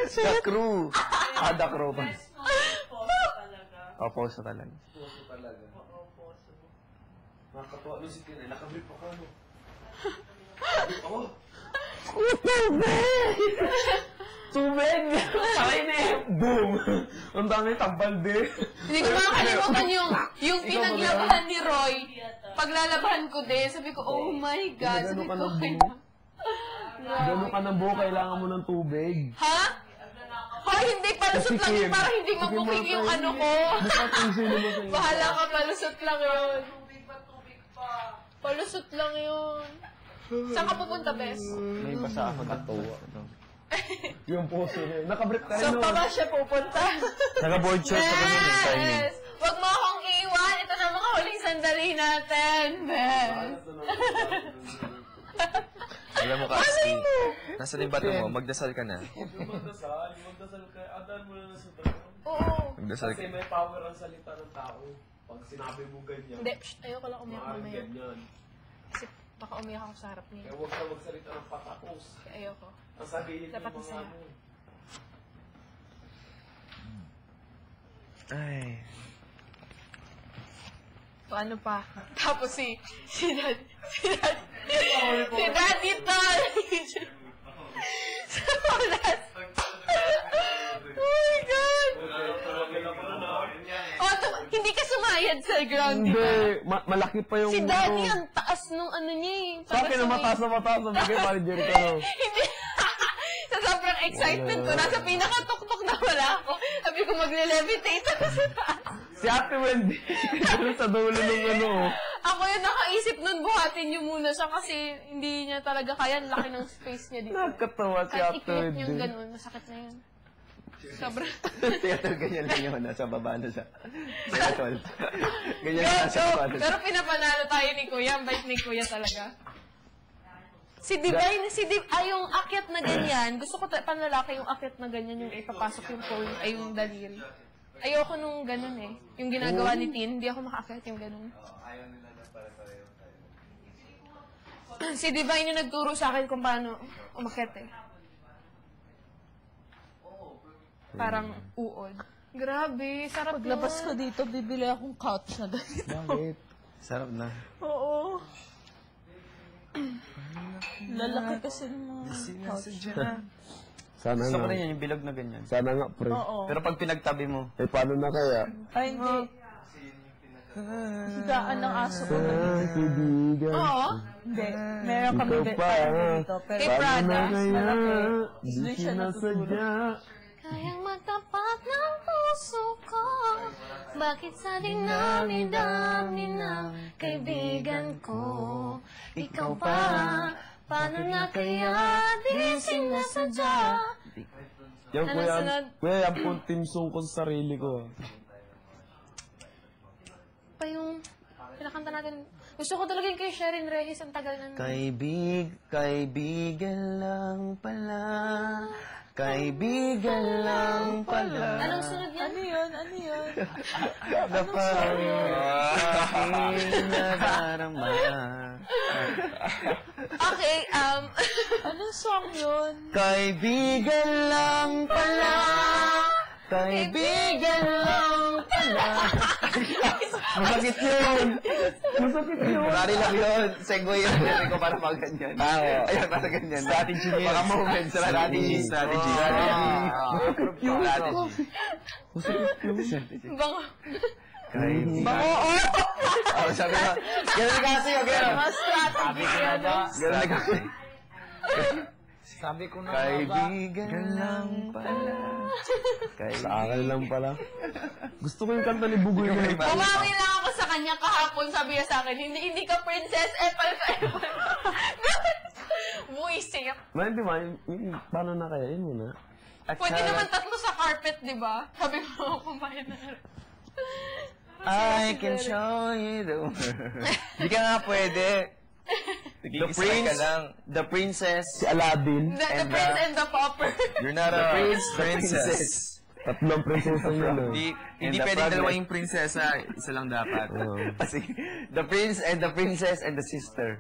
The crew. The crew pa. Poso talaga. Poso talaga. Poso talaga. Oo, poso. Nakakatawa. Ano si Tina? Nakabit pa ka, no? Oo. Tubig! Sakay na eh! Boom! Ang dami tambal din. Hindi ko makakalimutan yung pinaglabahan ni Roy. Paglalabahan ko din, sabi ko, oh my God. Sabi ko, Gano'n ka ng buo, kailangan mo ng tubig. ha? Hoy, hindi, palusot lang yun para hindi mapuking yung ano ko. Bahala ka, palusot lang yun. Palusot lang yun. Saan ka pupunta, Bes? May basa ako natuwa. Yung poso niya. Nakabrief ka rin. Saan pa ba siya pupunta? Naka-board shirt sa kanya ng signing. Bes! Huwag mo akong iwan. Ito na mga huling sandali natin, Bes. Alam mo kasi, nasa libato mo, magdasal ka na. Magdasal. Magdasal ka. Andan mo na sa braso. Oo. Magdasal ka. Kasi may power ang salita ng tao. Pag sinabi mo ganyan. Hindi, ayoko lang umiyak Maaaring mamaya. ganyan. Kasi baka umiyak ako sa harap niya. Kaya huwag ka magsalita ng patapos. Kaya ayoko. Ang sabihin Dapat ng mga masaya. ano. Ay. So ano pa? Tapos si Daddy Tol! Oh my God! Hindi ka sumayad sa ground, di ba? Hindi, malaki pa yung... Si Daddy ang taas nung ano niya eh. Sa akin na mataas na mataas. Sabi kayo, parang Jericho. Hindi. Sa sobrang excitement ko, nasa pinaka-tuktok na wala ako. Sabi ko magle-levitate ako sa taas. Si Ate Wendy. Doon sa dulo ng ano. Ako yung nakaisip nun, buhatin niyo muna siya kasi hindi niya talaga kaya. Ang laki ng space niya dito. Nakakatawa si Kahit Ate i-clip Wendy. niyong ganun, masakit na yun. Sobrang. Theater, ganyan lang yun. Nasa baba na siya. Ganyan lang siya. Pero pinapanalo tayo ni Kuya. Ang bait ni Kuya talaga. Si Divine, yung akyat na ganyan, gusto ko panlalaki yung akyat na ganyan, yung ipapasok yung phone, ay yung daliri. Ayoko nung ganun eh. Yung ginagawa ni Tin, hindi ako makaakyat yung ganun. Ayaw nila na pare-pareho tayo. Si Divine yung nagturo sa akin kung paano umakyat eh. Parang uod. Grabe, sarap Paglabas ko dito, bibili akong couch na ganito. Bakit? Sarap na. Oo. Lalaki kasi ng mga couch. Sana Gusto ko nga. rin yan, yung bilog na ganyan. Sana nga, pre. Oo. Pero pag pinagtabi mo, Eh, paano na kaya? Ay, hindi. Higaan ng aso ko. Kaibigan. Oo. Hindi. Meron kami Ikaw pa. dito. Pero Kay Paano Prada, na kaya? malaki. Di Doon siya sinasadya. Kayang magtapat ng puso ko. Bakit sa dinami-dami ng kaibigan ko? Ikaw pa, paano na kaya di sinasadya? Yan, Ano sunod? kuya, yan po timsong ko sa sarili ko. Pa yung pinakanta natin. Gusto ko talaga yung kay Sherin Reyes. Ang tagal na. Kaibigan lang pala. Kaibigan lang pala. Anong sunod yan? Ano yun? Ano yun? Na parang Okay, Anong song yun? Kaibigan lang pala. Kaibigan lang pala. Masakit yun. Masakit yun. Sorry lang yun. Segway yun. Hindi ko para pag ganyan. Ayun, para ganyan. Strategy niya. Mga movement. Strategy. Strategy. bango. Bango. Oh, sabi mo. Ganun kasi. Mga strategy yan. Ganun kasi. Sabi ko na Kaibigan lang pala. Sa akin lang pala. Gusto ko yung kanta ni Bugoy na yun. Bumawi lang ako sa kanya kahapon. Sabi niya sa akin, hindi ka princess, epal ka, epal. Buisip. Man, di ba? Paano na kaya? Yun muna. Pwede naman tatlo sa carpet, di ba? Sabi mo, kumain na. I can show you the world. Di ka nga pwede. The prince, the princess, Si Aladdin. The prince and the pauper. you're not a princess. Tatlong prinsesa niya, no? Hindi pwedeng dalawa yung prinsesa. Isa lang dapat. Kasi, the prince and the princess and the sister.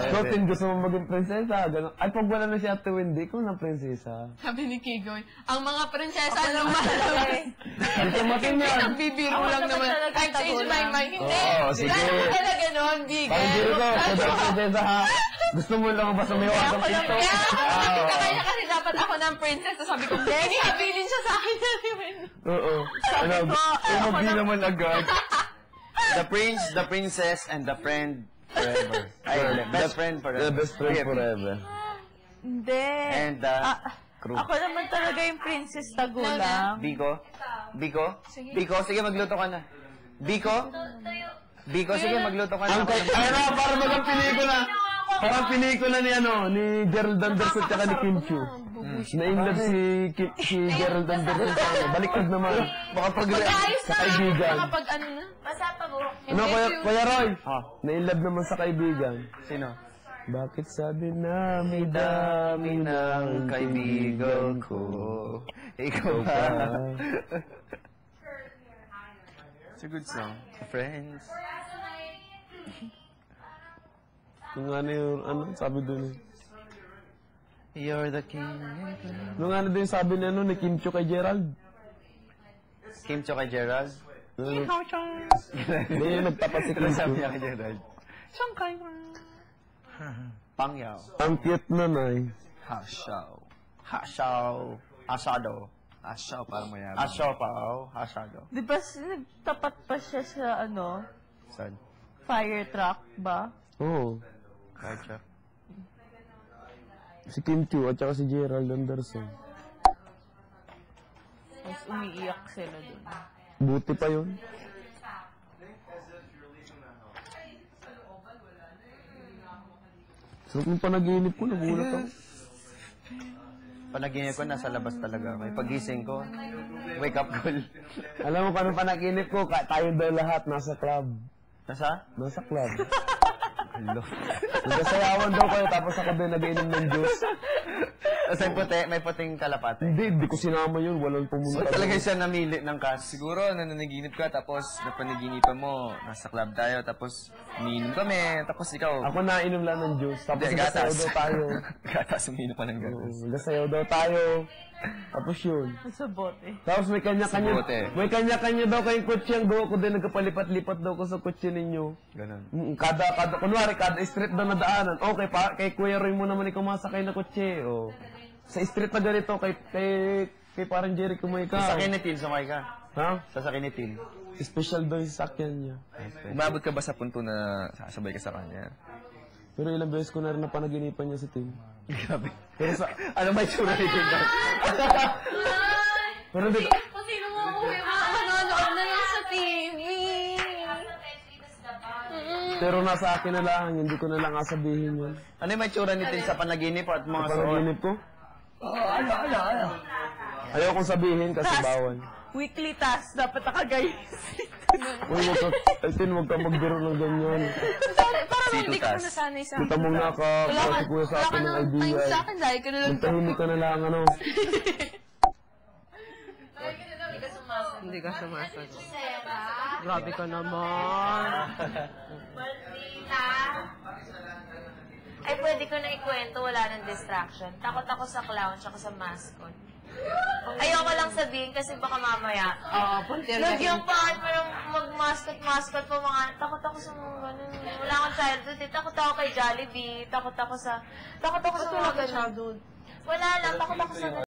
So, Tin, gusto mo maging prinsesa? Ganun. Ay, pag wala na si Ate Wendy, ikaw na prinsesa. Sabi ni Kigoy, ang mga prinsesa lang mahalaga. Dito matin yan. Nagbibiro lang naman. I changed my mind. Hindi. Oo, sige. Dahil talaga nun, Parang bigel. dito ko, sa prinsesa ha. Gusto mo lang basta may wakang pinto. Kaya kaya kasi dapat ako ng princess. So sabi ko, hindi, habilin siya sa akin. Oo. Ano, umagdi naman agad. The prince, the princess, and the friend forever. Ay, best friend forever. The best friend forever. Hindi. And the crew. Ako naman talaga yung Princess Tagulang. Biko? Biko? Biko, sige magluto ka na. Biko? Biko, sige magluto ka na. Ay na, para magang pelikula. Parang pelikula ni ni Gerald Anderson at ni Kim Chiu. Na-inlove si Gerald Anderson sa baliktad naman. Baka Ayos sa na. kaibigan. Kapag ano na. Masapa mo. Ano, Kuya Roy? Na-inlove naman sa kaibigan. Sino? Bakit sabi na may dami ng Kaibigan ko. Ikaw ba? It's a good song. Friends. Yung sabi dun You're the king. Nung din sabi ni Kim Chiu kay Gerald. Kim Cho kay Gerald. Hindi yung nagtapat si Kim Sabi Chiu. niya kay Gerald. Pangyaw. Ang cute nun ay. Hashaw. Hashaw. Asado. Hashaw, parang mayabang. Ashopaw. Hasado. Di ba nagtapat pa siya sa Saan? fire truck ba? Oo. Kahit siya. Si Kim Chiu at saka si Gerald Anderson. Tapos umiiyak sila dun. Buti pa yun. So kung panaginip ko, nagulat ako. Panaginip ko, nasa labas talaga. May pagising ko. Wake up call. Alam mo paano panaginip ko? Tayo daw lahat nasa club. Nasa? Nasa club. Hello. Nagsasayawan daw kayo tapos ako din nag-inom ng juice. Tapos may puting kalapate. Hindi ko sinama yun. Walang pumunta. So talaga siya namili ng cast. Siguro, nananaginip ka, tapos napanaginipan mo, nasa club tayo, tapos umiinom kami, tapos ikaw. Ako nainom lang ng juice. Tapos Hindi, nagsasayaw daw tayo. Gatas, umiinom pa ng gatas. Nagsasayaw daw tayo. Tapos yun. Sa bote. Tapos may kanya-kanya. Sa bote. May kanya-kanya daw kayong kutsi. Ang gawa ko din. Nagkapalipat-lipat daw ko sa kutsi ninyo. Ganon. Kunwari, kada street daw na daanan. Okay, kay Kuya Roy mo naman ikaw masakay na kutsi. O. Sa street na ganito, kay parang Jerry kumay ka. Sa kinitil, sumakay ka. Ha? Sa kinitil. Special daw yung sasakyan niya. Umabot ka ba sa punto na sasabay ka sa kanya? Pero ilang beses ko na rin napanaginipan niya sa team. Grabe. Pero sa... Ano ba yung tsura ni Tim? Pero hindi... Kung sino mo uwi, manonood na lang sa TV. Pero nasa akin na lang, hindi ko na lang sabihin yun. Ano yung may tsura ni Tim sa panaginip at mga suot? Panaginip ko? Ayaw kong sabihin kasi bawal. Weekly task, dapat nakagayos. Uy, huwag ka magbiro ng ganyan. Parang hindi ka pa nasanay sa Kita mo nga ka, kasi kuya sa akin ng idea. Sa akin, dahil ka na lang. Magtahimik ka na lang, ano. Hindi ka sumasagot. Grabe ka naman. Ay, pwede ko na ikwento, wala nang distraction. Takot ako sa clown, tsaka sa mascot. Ayoko lang sabihin kasi baka mamaya. Oo, puntir na. Nagyang parang mag-mascot po mga, takot ako sa mga ganun. Wala akong childhood eh. Takot ako kay Jollibee. Takot ako sa mga ganun. Wala lang, takot ako sa